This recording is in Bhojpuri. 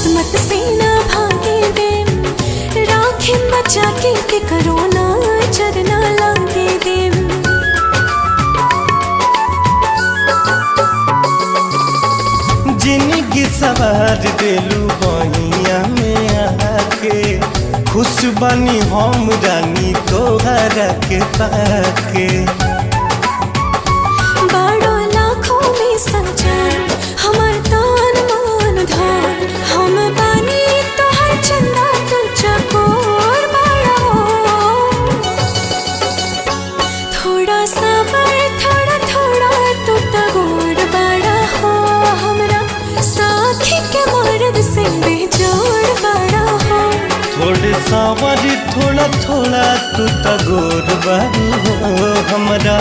किस्मत से ना भागे दे, राखे बचा के करो ना चरना लागे दे। जिंदगी सवार देलू बहिया में आके, खुश बनी हम रानी तोहरा के पाके। बड़ो लाखों में सजान हमार तान मान धान, हम बानी तोहर चंदा तू चकोर बड़ा हो। थोड़ा सबर थोड़ा थोड़ा तू तगोर बड़ा हो, हमरा साथी के मर्द से बेजोड़ बड़ा हो। थोड़े सावर थोड़ा थोड़ा तू तगोर बारू हो हमरा